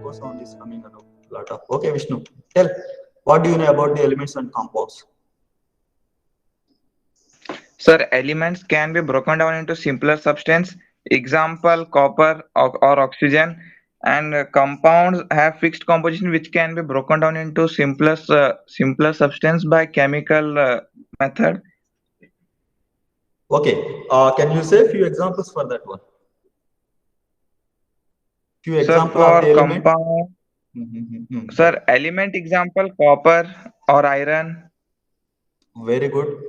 echo sound is coming a lot of. Okay, Vishnu, tell what do you know about the elements and compounds? Sir, elements can be broken down into simpler substance, example copper or oxygen, and compounds have fixed composition which can be broken down into simpler substance by chemical method. Okay, can you say a few examples for that one? Few Sir, example of the for element. compound, Tell. sir, element example copper or iron. Very good.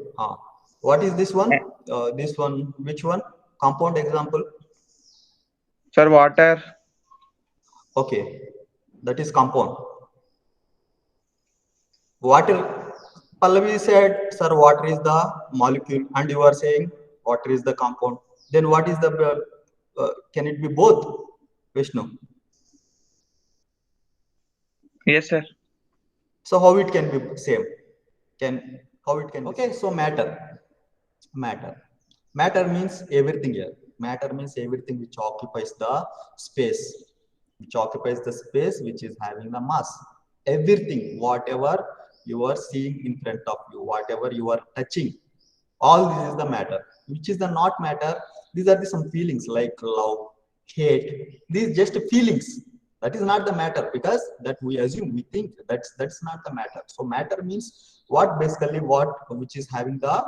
What is this one? This one, which one? Compound example. Sir, water. Okay, that is compound. Water. Pallavi said, sir, water is the molecule, and you are saying water is the compound. Then what is the? Can it be both, Vishnu? Yes, sir. So how it can be same? Can how it can? Okay, so matter. Matter means everything here. Matter means everything which occupies the space, which is having the mass. Everything, whatever you are seeing in front of you, whatever you are touching, all this is the matter. Which is the not matter? These are the some feelings like love, hate. These just feelings. That is not the matter because that we assume, we think that's not the matter. So matter means what basically what which is having the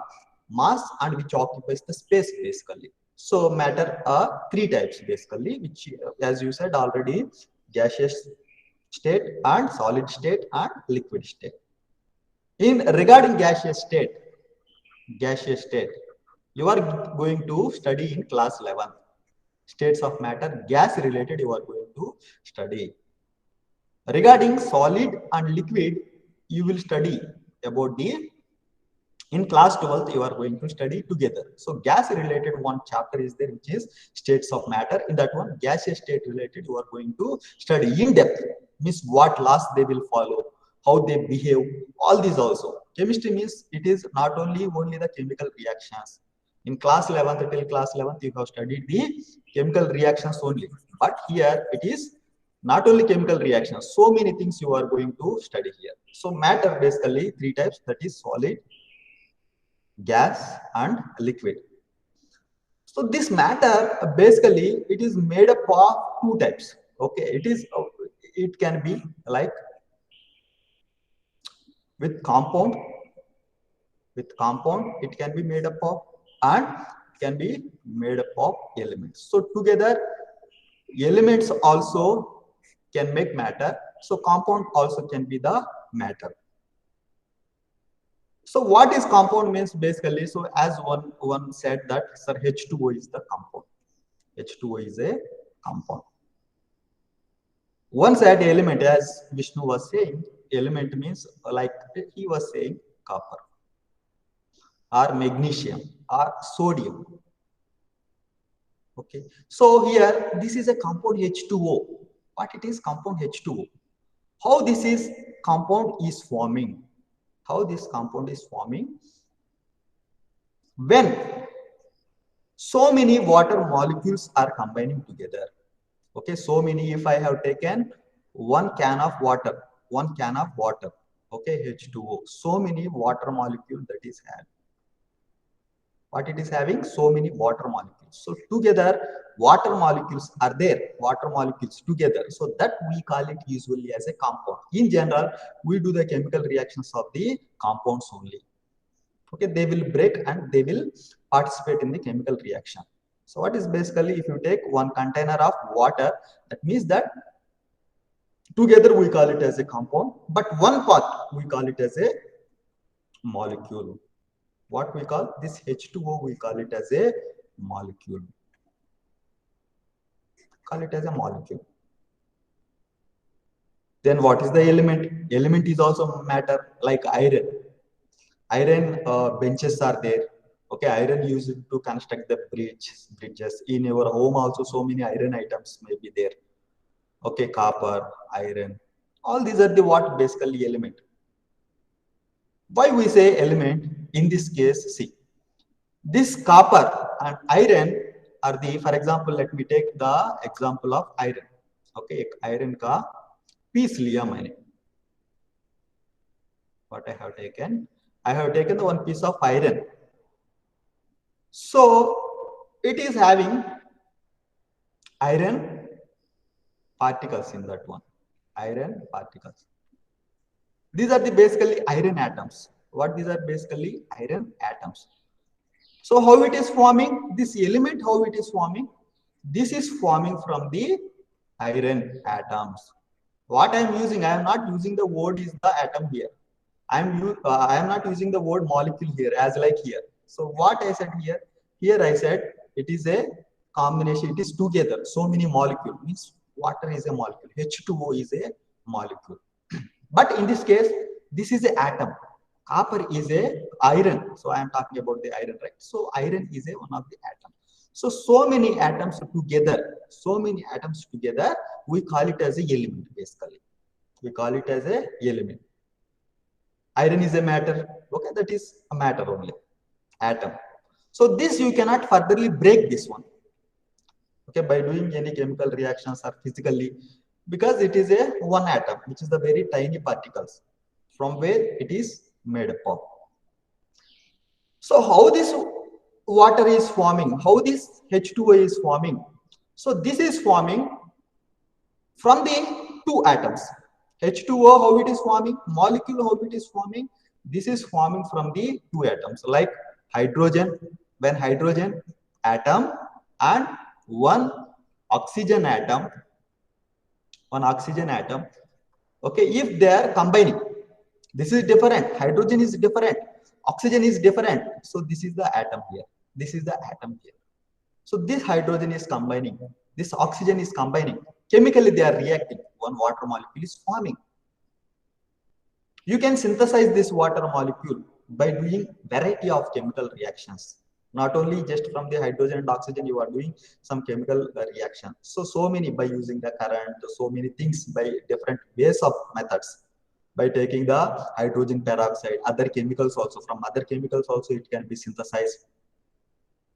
mass and which occupies the space basically. So matter are three types basically, which as you said already, gaseous state and solid state and liquid state. In regarding gaseous state, you are going to study in class 11. States of matter, gas related, you are going to study. Regarding solid and liquid, you will study about the in class 12th you are going to study together. So gas related one chapter is there which is states of matter. In that one gaseous state related you are going to study in depth, means what laws they will follow, how they behave, all these also. Chemistry means it is not only the chemical reactions. In class 11th till class 11th you have studied the chemical reactions only, but here it is not only chemical reactions, so many things you are going to study here. So matter basically three types, that is solid, gas and liquid. So this matter basically it is made up of two types. Okay, it can be like with compound, it can be made up of, and can be made up of elements. So together elements also can make matter. So compound also can be the matter. So what is compound means basically, so as one said that sir H2O is the compound. H2O is a compound. One said element, as Vishnu was saying, element means like he was saying copper or magnesium or sodium. Okay, so here this is a compound H2O. What it is compound H2O? How this is compound is forming? How this compound is forming? When so many water molecules are combining together. Okay, so many, if I have taken one can of water, okay, H2O, so many water molecule that is had. What it is having? So many water molecules. So together, water molecules are there, water molecules together. So that we call it usually as a compound. In general, we do the chemical reactions of the compounds only. Okay, they will break and they will participate in the chemical reaction. So what is basically, if you take one container of water, that means that together we call it as a compound, but one part we call it as a molecule. What we call this H2O, we call it as a molecule. Call it as a molecule. Then what is the element? Element is also matter, like iron. Iron benches are there. Okay, iron used to construct the bridges. In your home also so many iron items may be there. Okay, copper, iron, all these are the what basically element. Why we say element? In this case, see, this copper and iron are the, for example, let me take the example of iron. Okay, iron ka piece लिया मैंने. What I have taken? I have taken the one piece of iron. So it is having iron particles in that one. Iron particles. These are the basically iron atoms. What these are basically iron atoms. So how it is forming? This element, how it is forming? This is forming from the iron atoms. What I am using, I am not using the word is the atom here. I am not using the word molecule here as like here. So what I said here? Here I said it is a combination. It is together. So many molecule means water is a molecule. H2O is a molecule. But in this case, this is an atom. Copper is a iron. So I am talking about the iron, right? So iron is a one of the atom. So many atoms together, we call it as a element basically. We call it as a element. Iron is a matter. Okay, that is a matter only. Atom. So this you cannot furtherly break this one. Okay, by doing any chemical reactions or physically, because it is a one atom, which is the very tiny particles from where it is made up of. So how this water is forming, how this H2O is forming? So this is forming from the two atoms. H2O, how it is forming? Molecule, how it is forming? This is forming from the two atoms, like hydrogen, when hydrogen atom and one oxygen atom, okay, if they are combining, this is different, hydrogen is different, oxygen is different, so this is the atom here, this is the atom here. So this hydrogen is combining, this oxygen is combining, chemically they are reacting, one water molecule is forming. You can synthesize this water molecule by doing variety of chemical reactions. Not only just from the hydrogen and oxygen, you are doing some chemical reaction. So many by using the current, so many things by different ways of methods. By taking the hydrogen peroxide, other chemicals also, from other chemicals also it can be synthesized.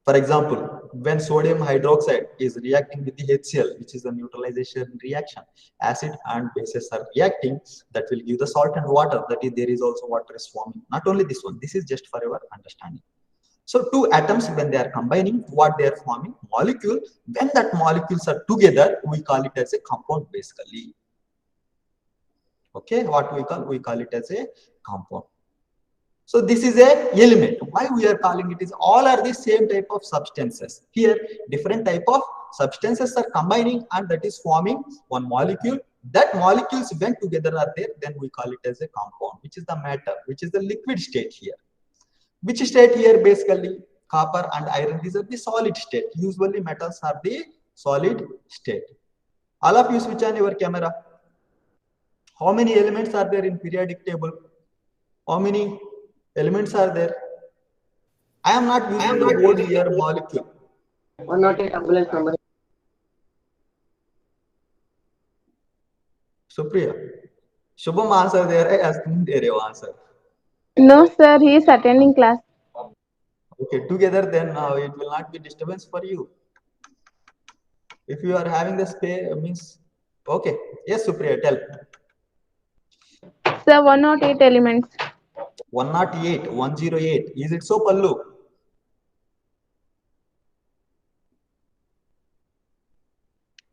For example, when sodium hydroxide is reacting with the HCl, which is a neutralization reaction, acid and bases are reacting, that will give the salt and water. That is, there is also water is forming. Not only this one, this is just for your understanding. So two atoms, when they are combining, what they are forming? Molecule. When that molecules are together, we call it as a compound basically. Okay, what we call it as a compound. So this is a element. Why we are calling it is all are the same type of substances. Here different type of substances are combining and that is forming one molecule. That molecules when together are there, then we call it as a compound, which is the matter, which is the liquid state here. Which state here basically? Copper and iron, these are the solid state. Usually metals are the solid state. All of you switch on your camera. How many elements are there in periodic table? How many elements are there? I am not using the word here molecule. 108 ambulance number. Supriya, Shubham answer there है as तुम दे रहे हो answer. No, sir, he is attending class. Okay, together then it will not be disturbance for you. If you are having the space means okay. Yes, Supriya, tell. Sir, 108 elements. 108, 108. Is it so, Pallu?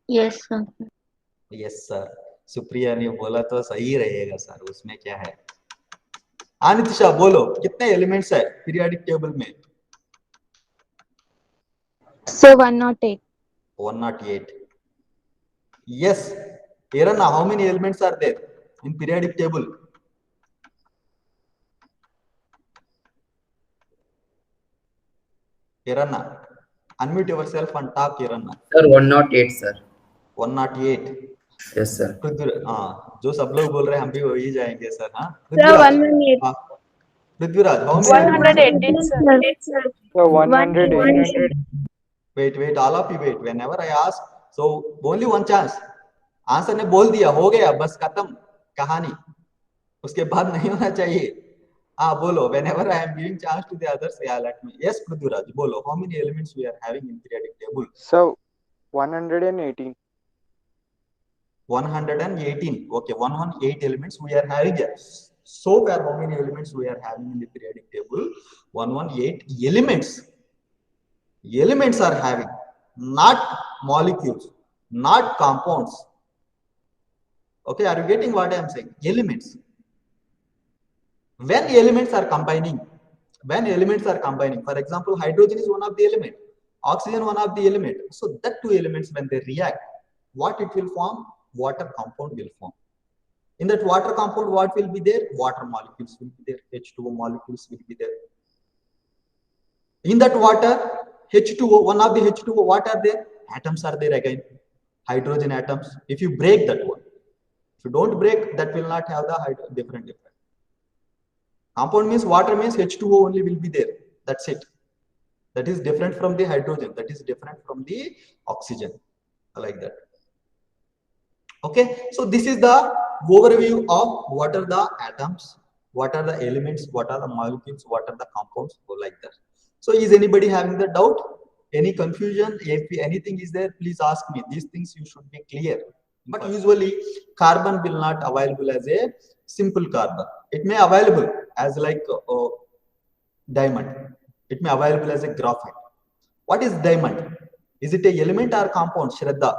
Yes, sir. Yes, sir. Supriya ने बोला तो सही रहेगा sir, उसमें क्या है? आनितिशा बोलो, कितने एलिमेंट्स है पीरियोडिक टेबल में? Sir, 108. 108. Yes. Irana, how many elements are there in periodic table? Irana, unmute yourself and talk, Irana. Sir, 108, sir. 108. Yes, sir. हाँ, जो सब लोग बोल रहे हैं हम भी वही जाएंगे सर. हाँ, Sir, 118. Prithviraj, how many? 118, sir. So 108. Wait, all of you wait. Whenever I ask, so only one chance. Answer ने बोल दिया, हो गया, बस खत्म कहानी. उसके बाद नहीं होना चाहिए. हाँ बोलो. Whenever I am giving chance to the others, yeah, let me. Yes, Prithviraj, बोलो. How many elements we are having in periodic table? So 118. 118. Okay, 118 elements we are having here. So far, how many elements we are having in the periodic table? 118 elements. Elements are having, not molecules, not compounds. Okay, are you getting what I am saying? Elements. When elements are combining, for example, hydrogen is one of the element, oxygen one of the element. So that two elements, when they react, what it will form? Water compound will form. In that water compound, what will be there? Water molecules will be there. H2O molecules will be there. In that water, H2O, one of the H2O, what are there? Atoms are there again. Hydrogen atoms. If you break that one, if you don't break, that will not have the different. Compound means water means H2O only will be there. That's it. That is different from the hydrogen. That is different from the oxygen. Like that. Okay. So this is the overview of what are the atoms, what are the elements, what are the molecules, what are the compounds, like that. So is anybody having the doubt? Any confusion? If anything is there, please ask me. These things you should be clear. But usually carbon will not available as a simple carbon. It may available as like diamond. It may available as a graphite. What is diamond? Is it a element or compound? Shraddha.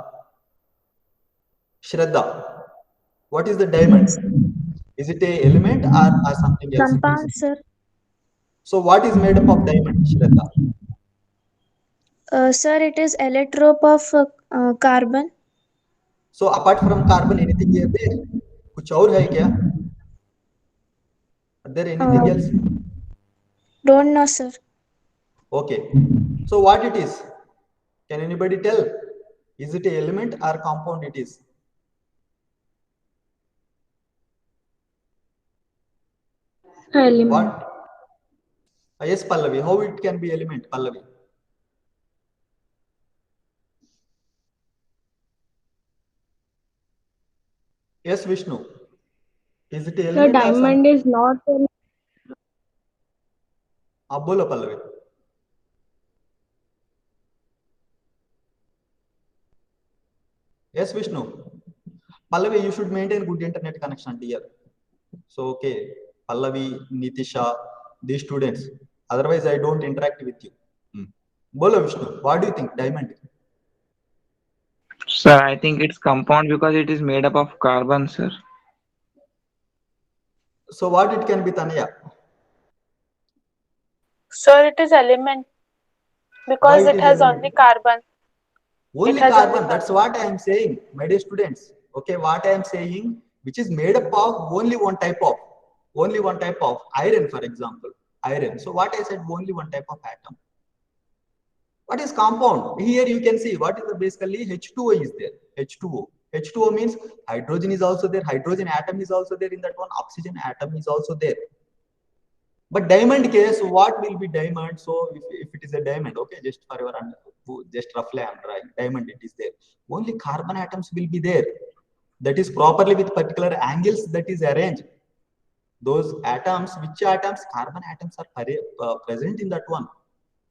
What is the diamond? Is it a element or something else? Compound, sir. So what is made up of diamond, Shraddha? Sir, it is allotrope of carbon. So apart from carbon, anything is there? कुछ और है क्या? Is there anything else? Don't know, sir. Okay. So what it is? Can anybody tell? Is it an element or compound it is? Element. What? Yes, Pallavi. How it can be element, Pallavi? Yes, Vishnu. Is it an The element or diamond is not. बोलो Pallavi. Yes, Vishnu. Pallavi, you should maintain good internet connection, dear. So, okay, Pallavi, Nitisha, these students. Otherwise, I don't interact with you. Bolo Vishnu, what do you think? Diamond. Sir, I think it's compound because it is made up of carbon, sir. So, what it can be, Tanaya? Sir, it is element because Why it is has element? only carbon. Only has carbon. only That's what I am saying, my dear students. Okay, what I am saying, which is made up of only one type of iron, for example, iron. So, what I said, only one type of atom. What is compound? Here you can see what is the basically H2O is there. H2O. H2O means hydrogen is also there. Hydrogen atom is also there in that one. Oxygen atom is also there. But diamond case, what will be diamond? So if it is a diamond, okay, just for your just roughly I'm drawing diamond, it is there. Only carbon atoms will be there. That is properly with particular angles that is arranged. Those atoms, which atoms? Carbon atoms are present in that one.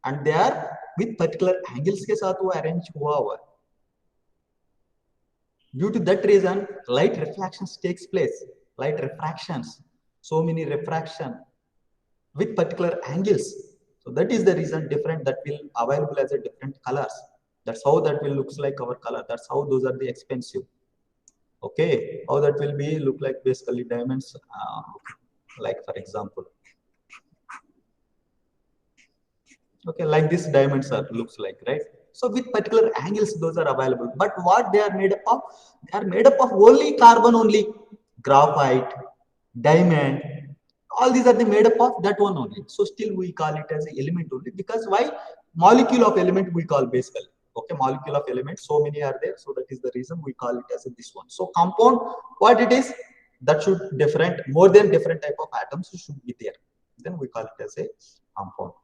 And they are with particular angles के साथ वो arrange हुआ है. Due to that reason, light refractions takes place. Light refractions, so many refraction with particular angles. So that is the reason different that will available as a different colors. That's how that will looks like our color. That's how those are the expensive. Okay, how that will be look like basically diamonds. Like for example. Okay, like this diamonds are looks like, right? So with particular angles, those are available. But what they are made up of? They are made up of only carbon only. Graphite, diamond, all these are the made up of that one only. So still we call it as an element only, because why? Molecule of element we call basically. Okay, molecule of element, so many are there. So that is the reason we call it as this one. So compound, what it is? That should more than different type of atoms should be there. Then we call it as a compound.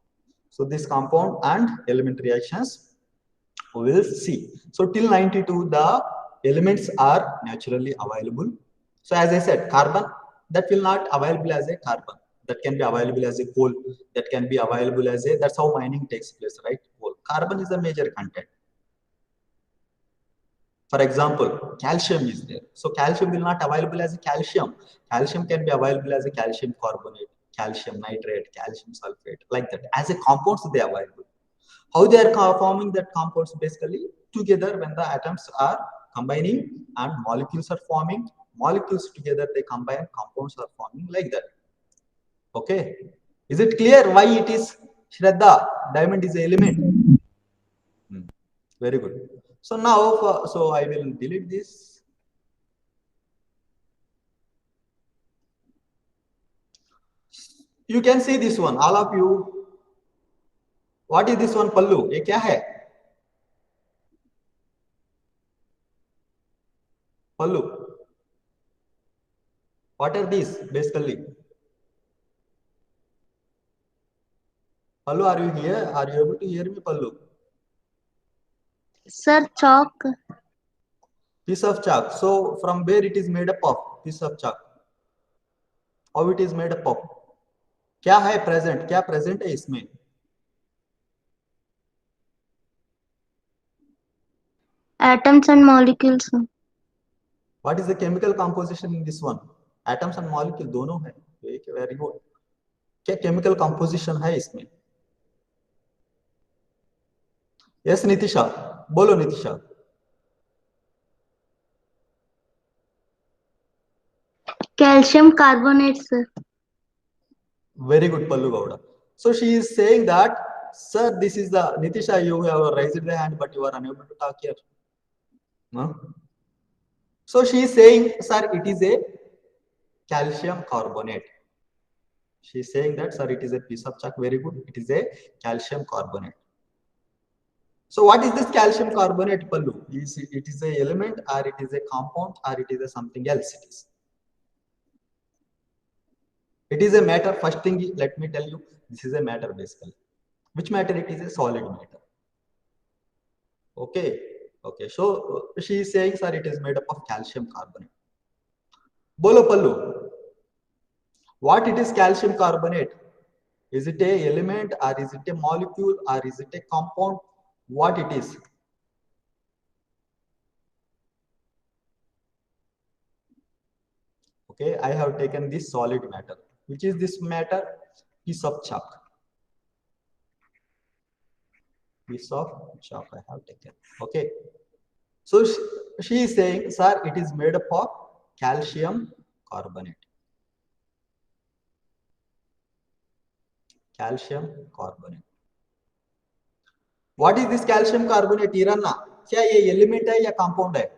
So this compound and element reactions we will see. So till 92 the elements are naturally available. So as I said, carbon that will not available as a carbon. That can be available as a coal. That can be available as a, that's how mining takes place, right? Coal. Carbon is a major content. For example, calcium is there. So calcium will not available as a calcium. Calcium can be available as a calcium carbonate, calcium nitrate, calcium sulfate, like that. As a compounds, they are available. How they are forming that compounds? Basically, together when the atoms are combining and molecules are forming, molecules together they combine, compounds are forming like that. Okay. Is it clear why it is Shraddha? Diamond is an element. Very good. So now, so I will delete this. You can see this one, all of you. What is this one, Pallu? ये क्या है? Pallu. What are these basically? Pallu, are you here? Are you able to hear me, Pallu? Sir, chalk. Piece of chalk. So from where it is made up of? Piece of chalk. How it is made up of? क्या है present? क्या present है इसमें? Atoms and molecules. What is the chemical composition in this one? Atoms and molecule दोनों है. Very good. क्या chemical composition है इसमें? Yes, Nitisha. बोलो Nitisha. Calcium carbonate, sir. Very good, Pallu Gowda. So she is saying that, sir, this is the Nitisha. You have raised the hand, but you are unable to talk here. No? So she is saying, sir, it is a calcium carbonate. She is saying that, sir, it is a piece of chalk. Very good. It is a calcium carbonate. So what is this calcium carbonate, Pallu? It is a element, or it is a compound, or it is a something else? It is a matter. First thing, let me tell you, this is a matter basically. Which matter? It is a solid matter. Okay. Okay. So she is saying, sir, it is made up of calcium carbonate. Bolo Pallu. What it is calcium carbonate? Is it a element, or is it a molecule, or is it a compound? What it is? Okay, I have taken this solid matter. Which is this matter? Piece of chalk. Piece of chalk I have taken. Okay. So she is saying, sir, it is made up of calcium carbonate. Calcium carbonate. What is this calcium carbonate, Iranna? क्या ये element है या compound है?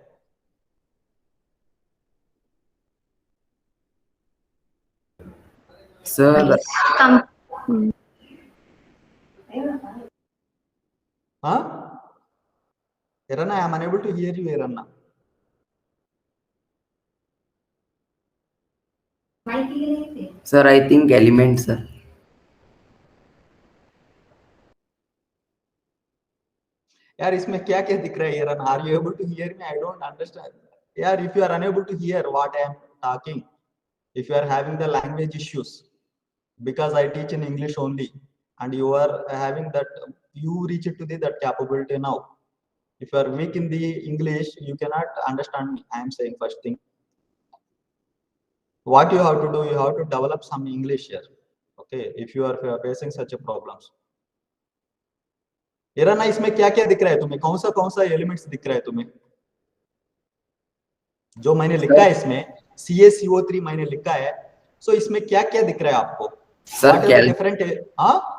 Sir, Huh? Iranna, I am unable to hear you, Iranna. sir, I think element, sir. यार इसमें क्या क्या दिख रहा है यार? Are you able to hear me? I don't understand. यार, if you are unable to hear what I am talking, if you are having the language issues, because I teach in English only, and you are having that, you reach it to that capability now. If you are weak in the English, you cannot understand me. I am saying first thing. What you have to do, you have to develop some English here. Okay, if you are facing such a problems. इराना, इसमें क्या क्या दिख रहा है तुम्हें? कौन सा elements दिख रहा है तुम्हें? जो मैंने लिखा है इसमें CaCO3 मैंने लिखा है. सो इसमें क्या क्या दिख रहा है आपको? Sir,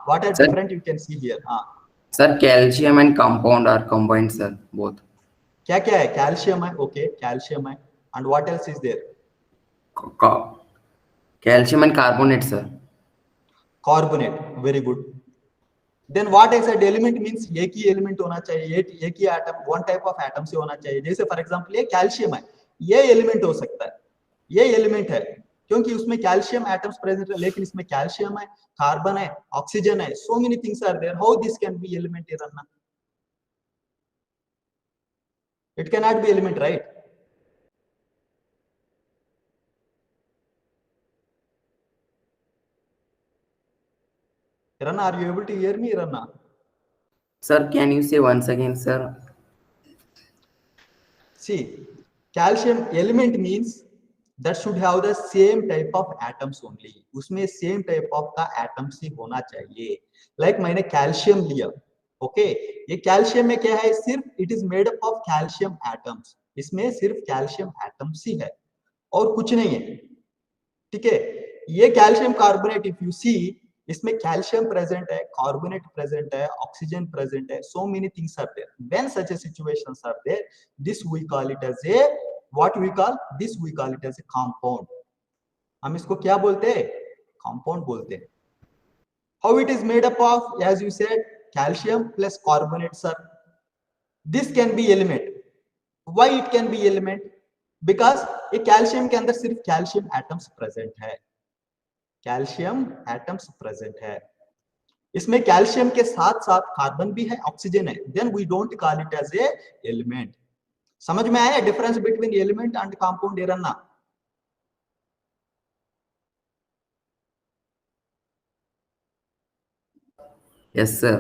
what are different you can see here? Sir, calcium and compound are combined, sir, both. क्या क्या है? कैल्शियम है. ओके, कैल्शियम है. And what else is there? Calcium and carbonate, sir. Carbonate. Very good. Then what I said, element means एक ही element होना चाहिए, एक ही atom, one type of atom से होना चाहिए. जैसे for example ये कैल्शियम है, ये element हो सकता है, ये element है क्योंकि उसमें कैल्शियम atoms present है, लेकिन इसमें कैल्शियम है, कार्बन है, ऑक्सीजन है, so many things are there. How this can be element, Iranna? It cannot be element, right? Iranna, are you able to hear me, Iranna? Sir, can you say once again, sir? See, calcium element means that should have the same type of atoms only. उसमें same type of का atoms ही होना चाहिए. Like मैंने calcium लिया, okay, ये calcium में क्या है, सिर्फ it is made up of calcium atoms, इसमें सिर्फ कैल्शियम एटम्स ही है और कुछ नहीं है, ठीक है. ये calcium carbonate if you see, इसमें कैल्शियम प्रेजेंट है, कार्बोनेट प्रेजेंट है, ऑक्सीजन प्रेजेंट है, so many things are there. When such a situations are there, this we call it as a, what we call this, we call it as a compound. हम इसको क्या बोलते हैं, compound बोलते हैं. How it is made up of, as you said, calcium plus carbonate, sir. This can be element. Why it can be element? Because ये calcium के अंदर सिर्फ कैल्शियम एटम्स प्रेजेंट है, कैल्शियम एटम्स प्रेजेंट है. इसमें calcium के साथ साथ कार्बन भी है, ऑक्सीजन है. Then we don't call it as a element. समझ में आया difference between element and compound? Eranna, Yes, sir.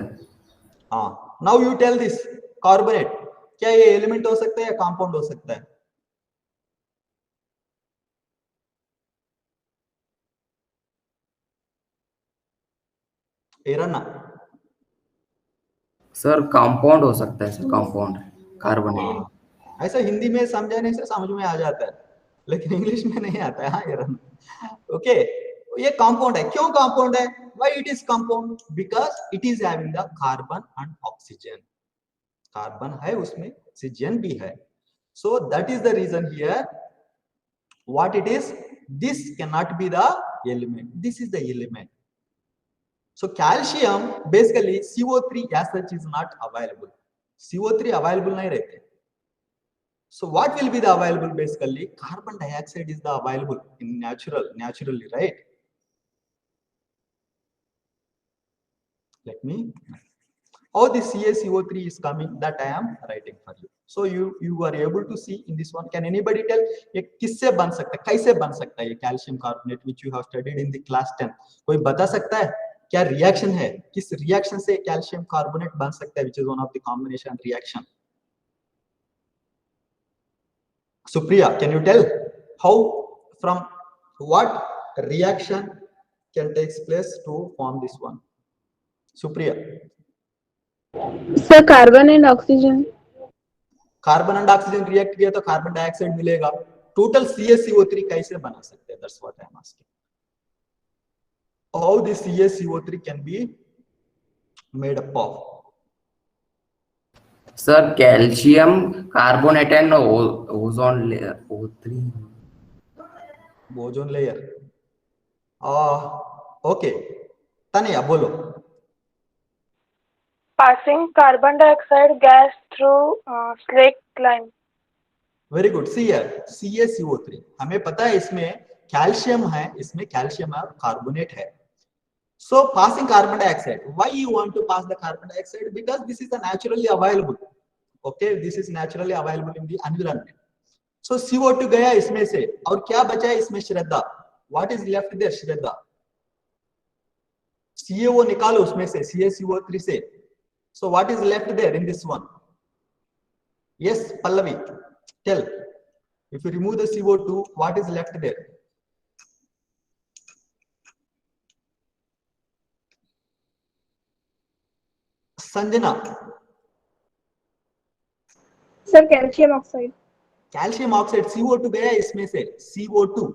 हाँ. Now you tell this, carbonate क्या ये एलिमेंट हो सकता है या कंपाउंड हो सकता है? एरन्ना, सर कंपाउंड हो सकता है सर, कंपाउंड कार्बोनेट. ऐसा हिंदी में समझाने से समझ में आ जाता है, लेकिन इंग्लिश में नहीं आता है. हाँ एरन्ना, ओके. ये कंपाउंड है. क्यों कंपाउंड है? Why it is compound? Because it is having the carbon and oxygen. Carbon है उसमें, ऑक्सीजन भी है. So that is the reason here. What it is? This cannot be the element. This is the element. So calcium basically CO3 as such is not available. CO3 available नहीं रहते. So what will be the available? Basically carbon dioxide is the available in naturally, right? Let me, how the CaCO3 is coming, that I am writing for you. So you are able to see in this one. Can anybody tell ये किससे बन सकता है, कैसे बन सकता है ये calcium carbonate which you have studied in the class 10? कोई बता सकता है क्या रिएक्शन है, किस रिएक्शन से कैल्शियम कार्बोनेट बन सकता है, which is one of the combination reaction? Supriya, can you tell how, from what reaction can take place to form this one? Supriya. Sir, carbon and oxygen. Carbon and oxygen react किया तो carbon dioxide मिलेगा. Total CaCO3 कैसे बना सकते हैं? That's what I am asking. How this CaCO3 can be made up of? Sir calcium carbonate and ozone layer, O3. Ozone layer. Okay, Tania बोलो. Passing carbon dioxide gas through slaked lime. Very good. See here CaCO3 हमें पता है इसमें calcium है, इसमें calcium और carbonate है. So passing carbon dioxide, why you want to pass the carbon dioxide? Because this is a naturally available. Okay, this is naturally available in the environment. So CO2 गया इसमें से और क्या बचा है इसमें? श्रद्धा. What is left there? Shraddha. CaO निकालो उसमें से, CaCO3 से. So what is left there in this one? Yes, Pallavi, tell. If you remove the CO2, what is left there? Sanjana. Sir, calcium oxide. Calcium oxide, CO2 गया इसमें से, CO2.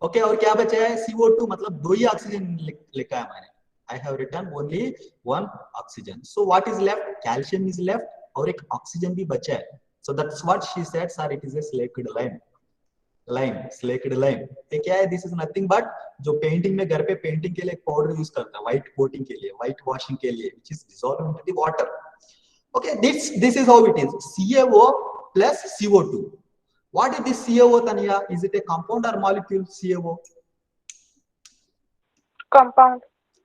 Okay, और क्या बचा है? CO2 मतलब दो ही ऑक्सीजन लिखा है मैंने. I have written only one oxygen. So what is left? Calcium is left और एक ऑक्सीजन भी बचा है. So that's what she said, sir, it is a slaked lime. Slaked lime. ये क्या है? This is nothing but जो painting में घर पे पेंटिंग के लिए पाउडर यूज करता है, व्हाइट कोटिंग के लिए, व्हाइट वॉशिंग के लिए, which is dissolved into the water. Okay, this is how it is. CaO plus CO2. What is this CaO, Tanya? Is it a compound or molecule? CaO? Compound.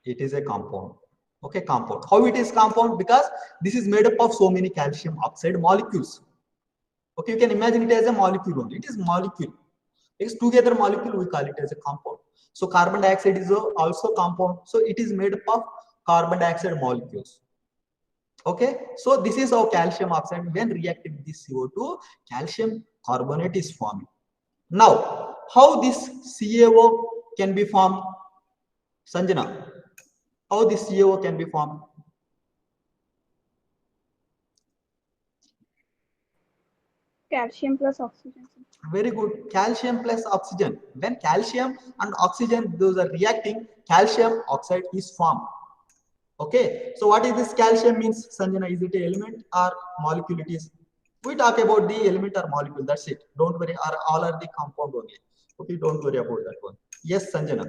It is a compound. Okay, compound. How it is compound? Because this is made up of so many calcium oxide molecules. Okay, you can imagine it as a molecule only. It is molecule. It's together molecule, we call it as a compound. So carbon dioxide is also compound. So it is made up of carbon dioxide molecules. Okay, so this is how calcium oxide, when reacting with this CO2, calcium carbonate is forming. Now, how this CaO can be formed? Sanjana, how this CaO can be formed? Calcium plus oxygen. Very good. Calcium plus oxygen. When calcium and oxygen, those are reacting, calcium oxide is formed. Okay, so what is this calcium means, Sanjana? Is it an element or molecule? It is. We talk about the element or molecule. That's it. Don't worry. All are the compound only. Okay, don't worry about that one. Yes, Sanjana.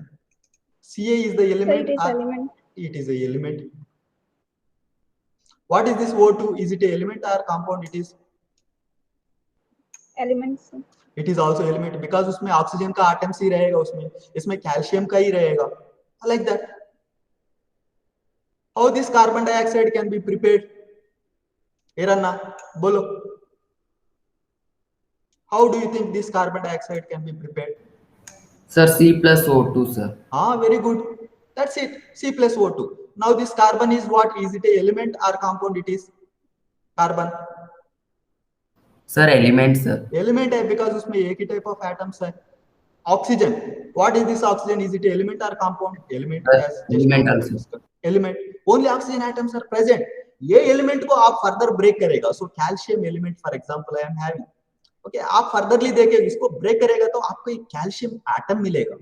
Ca is the So element. it is element. It is a element. What is this O2? Is it an element or compound? It is. Elements. It is also element because उसमें oxygen का atoms ही रहेगा, उसमें इसमें calcium का ही रहेगा. Like that. How this carbon dioxide can be prepared? Iranna, bolo. How do you think this carbon dioxide can be prepared? Sir, C plus O2, sir. Ah, very good. That's it. C plus O2. Now this carbon is what? Is it an element or compound? It is carbon. Sir, element, sir. Element है because उसमें एक ही type of atoms है. Oxygen. What is this oxygen? Is it element or compound? Element. As just Element now also. discussed. Element. Only oxygen atoms are present. ये element को आप further break करेगा. So calcium element, for example, I am having. Okay, आप furtherly देखे इसको break करेगा तो आपको एक calcium atom मिलेगा.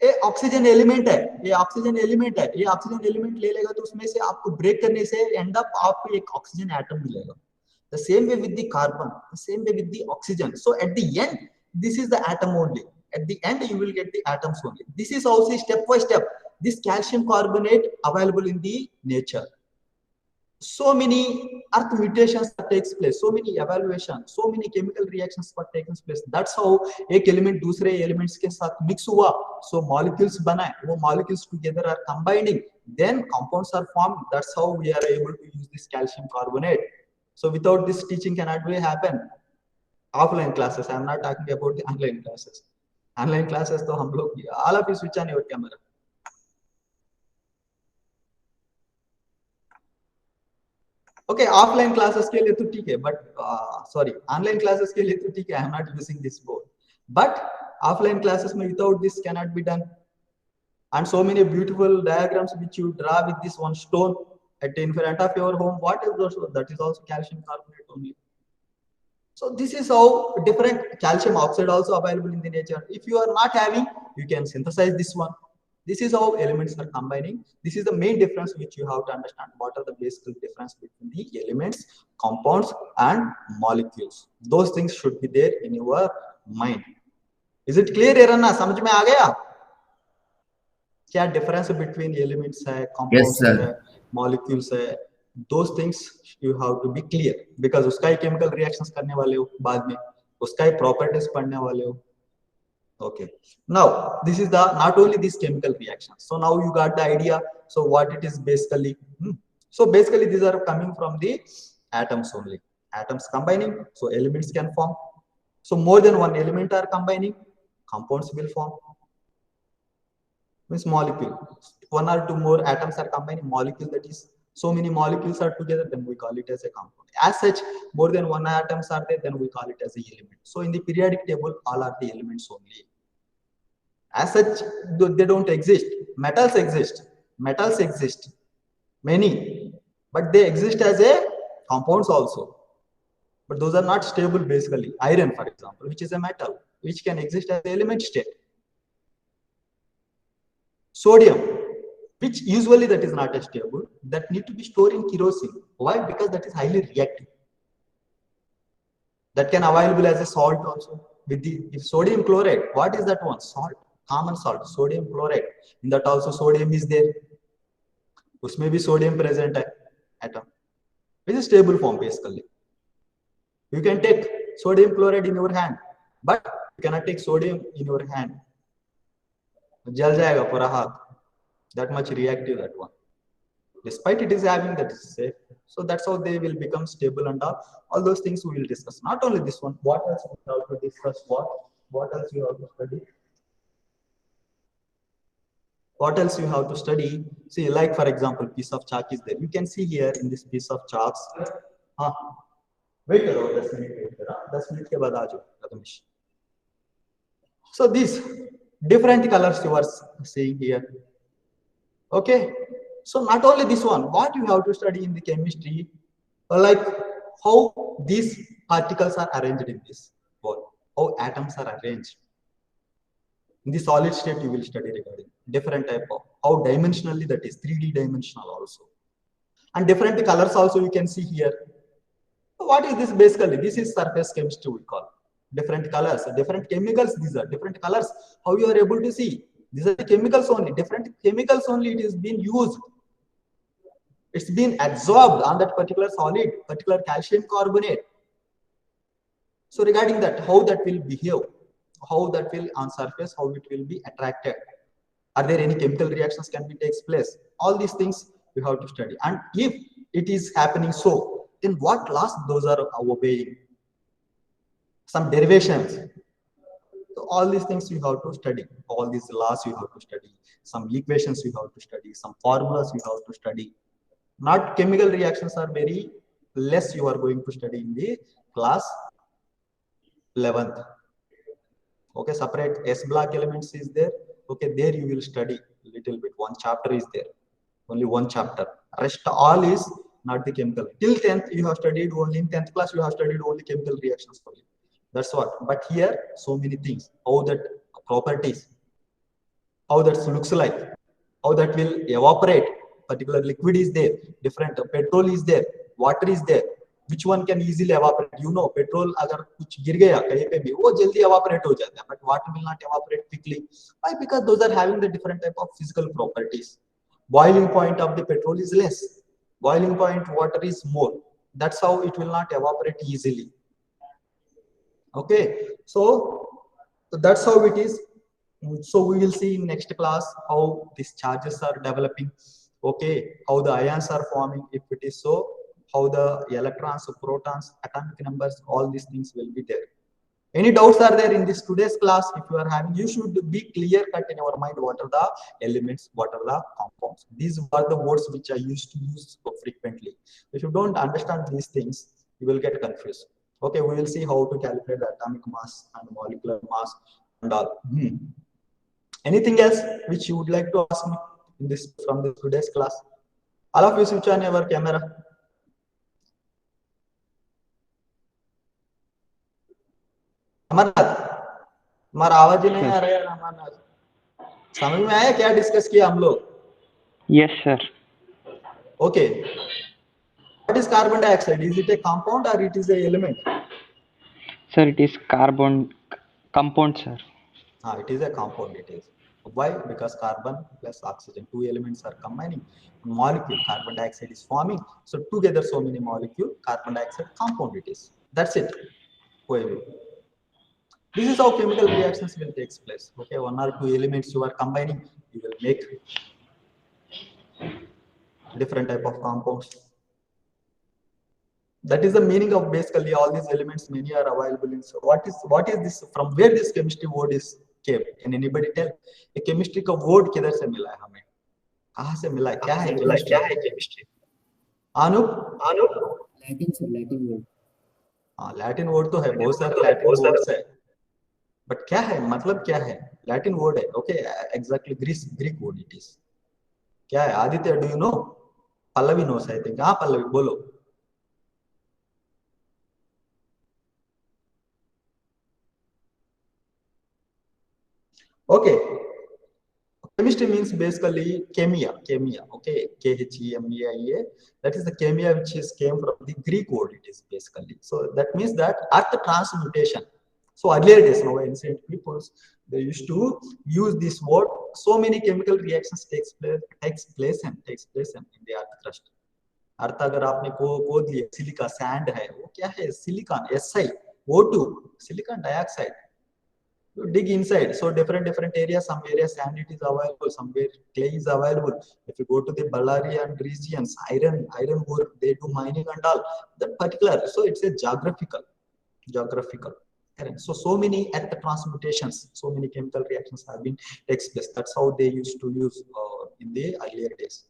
ये ऑक्सीजन एलिमेंट है, ये ऑक्सीजन एलिमेंट है, ये ऑक्सीजन एलिमेंट ले लेगा तो उसमें से आपको ब्रेक करने से एंड अप आपको एक ऑक्सीजन एटम मिलेगा. The same way with the carbon, the same way with the oxygen. So at the end, this is the atom only. At the end, you will get the atoms only. This is also step by step. This calcium carbonate available in the nature. So many earth mutations that takes place, so many evaluation, so many chemical reactions that takes place. That's how एक element दूसरे elements के साथ mix हुआ, so molecules बनाए, वो molecules together are combining, then compounds are formed. That's how we are able to use this calcium carbonate. So without this teaching cannot really happen. Offline classes, I am not talking about the online classes. Online classes तो हम लोग all of you switch on your camera. Okay, offline classes के लिए तो ठीक है, but sorry, online classes के लिए तो ठीक है. I am not using this board. But offline classes में without this cannot be done. And so many beautiful diagrams which you draw with this one stone at in front of your home. What is those? That is also calcium carbonate only. So this is how different calcium oxide also available in the nature. If you are not having, you can synthesize this one. This is how elements are combining. This is the main difference which you have to understand. What are the basic difference between the elements, compounds, and molecules? Those things should be there in your mind. Is it clear, Iranna? समझ में आ गया? क्या difference between elements है, compounds है, molecules है? Those things you have to be clear because उसका ही chemical reactions करने वाले हो बाद में, उसका ही properties पढ़ने वाले हो. Okay, now this is the not only these chemical reactions. So now you got the idea. So what it is basically? So basically these are coming from the atoms only. Atoms combining, so elements can form. So more than one element are combining, compounds will form. Means molecule. One or two more atoms are combining, molecule, that is so many molecules are together, then we call it as a compound. As such, more than one atoms are there, then we call it as a element. So in the periodic table, all are the elements only. As such, they don't exist. Metals exist, many, but they exist as a compounds also. But those are not stable basically. Iron, for example, which is a metal, which can exist as an element state. Sodium, which usually that is not a stable, that need to be stored in kerosene. Why? Because that is highly reactive. That can available as a salt also. With the sodium chloride, what is that one? Salt, common salt, sodium chloride. In that also sodium is there. उसमें भी sodium present है atom. Which is stable form basically. You can take sodium chloride in your hand, but you cannot take sodium in your hand. जल जाएगा पूरा हाथ. That much reactive, that one. Despite it is having, that is safe. So that's how they will become stable and all those things we will discuss. Not only this one, what else we have to discuss? What else you have to study? What else you have to study? See, like for example, piece of chalk is there. You can see here in this piece of chalks. Wait करो 10 minute wait करो 10 minute के बाद आ जाओ Ramesh. So these different colors you are seeing here. Okay. So not only this one, what you have to study in the chemistry, like how these particles are arranged in this ball, how atoms are arranged. In the solid state, you will study regarding different type of how dimensionally that is 3D dimensional also, and different colors also you can see here. What is this basically? This is surface chemistry we call. Different colors, different chemicals. These are different colors. How you are able to see? These are the chemicals only. Different chemicals only. It is being used. It's been absorbed on that particular solid, particular calcium carbonate. So regarding that, how that will behave, how that will on surface, how it will be attracted. Are there any chemical reactions can be takes place? All these things we have to study. And if it is happening so, then what laws those are obeying? Some derivations. So all these things you have to study. All these laws you have to study. Some equations you have to study. Some formulas you have to study. Not chemical reactions are very less you are going to study in the class 11th. Okay, separate S block elements is there. Okay, there you will study little bit. One chapter is there. Only one chapter. Rest all is not the chemical. Till 10th you have studied only in 10th class you have studied only chemical reactions only. That's what. But here so many things. How that properties, how that looks like, how that will evaporate. Particular liquid is there, different petrol is there, water is there. Which one can easily evaporate? You know, petrol अगर कुछ गिर गया कहीं पे भी वो जल्दी evaporate हो जाता है, but water will not evaporate quickly. Why? Because those are having the different type of physical properties. Boiling point of the petrol is less. Boiling point water is more. That's how it will not evaporate easily. Okay, so that's how it is. So we will see in next class how these charges are developing. Okay, how the ions are forming if it is so, how the electrons, protons, atomic numbers, all these things will be there. Any doubts are there in this today's class? If you are having, you should be clear cut in your mind what are the elements, what are the compounds. These are the words which I used to use so frequently. If you don't understand these things, you will get confused. Okay, we will see how to calculate the atomic mass and molecular mass and all. Anything else which you would like to ask me in this from this today's class? All of you switch on your camera. Amarnath, हमारा आवाज ही नहीं आ रहा है अमरनाथ. समझ में आया क्या discuss किया हम लोग? Yes, sir. Okay. What is carbon dioxide? Is it a compound or it is a element? Sir, it is compound, sir. It is a compound. It is. Why? Because carbon plus oxygen, two elements are combining. Molecule, carbon dioxide is forming. So together, so many molecule, carbon dioxide compound it is. That's it. This is how chemical reactions will take place. Okay, one or two elements you are combining, you will make different type of compounds. That is the meaning of basically all these elements. Many are available in. So what is this? From where this chemistry word is came? Can anybody tell? A chemistry का word किधर से मिला है हमें? कहाँ से मिला है? क्या है chemistry? Anup? Latin word. Latin word तो है, बहुत सारे Latin words है. But क्या है? मतलब क्या है? Latin word है. Okay, exactly Greek word it is. क्या है? Aditya, do you know? Pallavi knows, I think. हाँ Pallavi, बोलो. Okay, chemistry means basically chemia. Okay, Chemia. That is the chemia which came from the Greek word. It is basically. So that means that at the transmutation. So earlier days, now ancient peoples, they used to use this word. So many chemical reactions takes place in the earth crust. अर्थ अगर आपने खोद लिया, silica sand है, वो क्या है? Silicon, SiO2, silicon dioxide. You dig inside, so different areas, some areas sand it is available, somewhere clay is available. If you go to the Ballari and regions, iron ore, they do mining and all that particular. So it's a geographical. Correct. So many earth transmutations, so many chemical reactions have been takes place. That's how they used to use in the earlier days.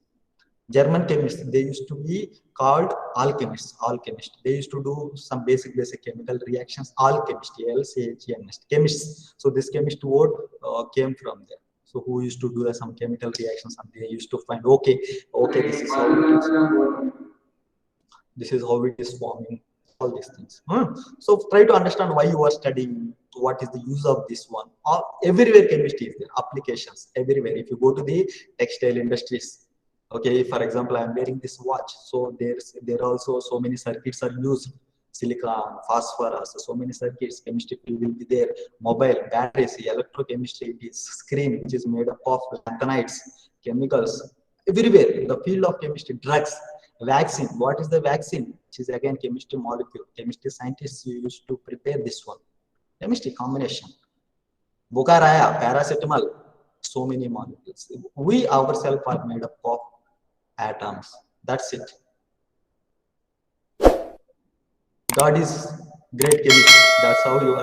German chemists, they used to be called alchemists. Alchemists. They used to do some basic chemical reactions. Alchemist, ALCHEMist, chemists. So this chemist word came from there. So who used to do some chemical reactions, and they used to find okay, this is how it is. This is how it is forming. All these things. So try to understand why you are studying. What is the use of this one? Everywhere chemistry is there. Applications everywhere. If you go to the textile industries. Okay, for example, I am wearing this watch. So there also so many circuits are used. Silicon, phosphorus, so many circuits. Chemistry will be there. Mobile, batteries, electrochemistry, it is screen which is made up of lanthanides, chemicals. Everywhere, the field of chemistry, drugs, vaccine. What is the vaccine? Which is again chemistry molecule. Chemistry scientists used to prepare this one. Chemistry combination. Bukaraya, paracetamol, so many molecules. We ourselves are made up of atoms. That's it. God is great chemist. That's how you are.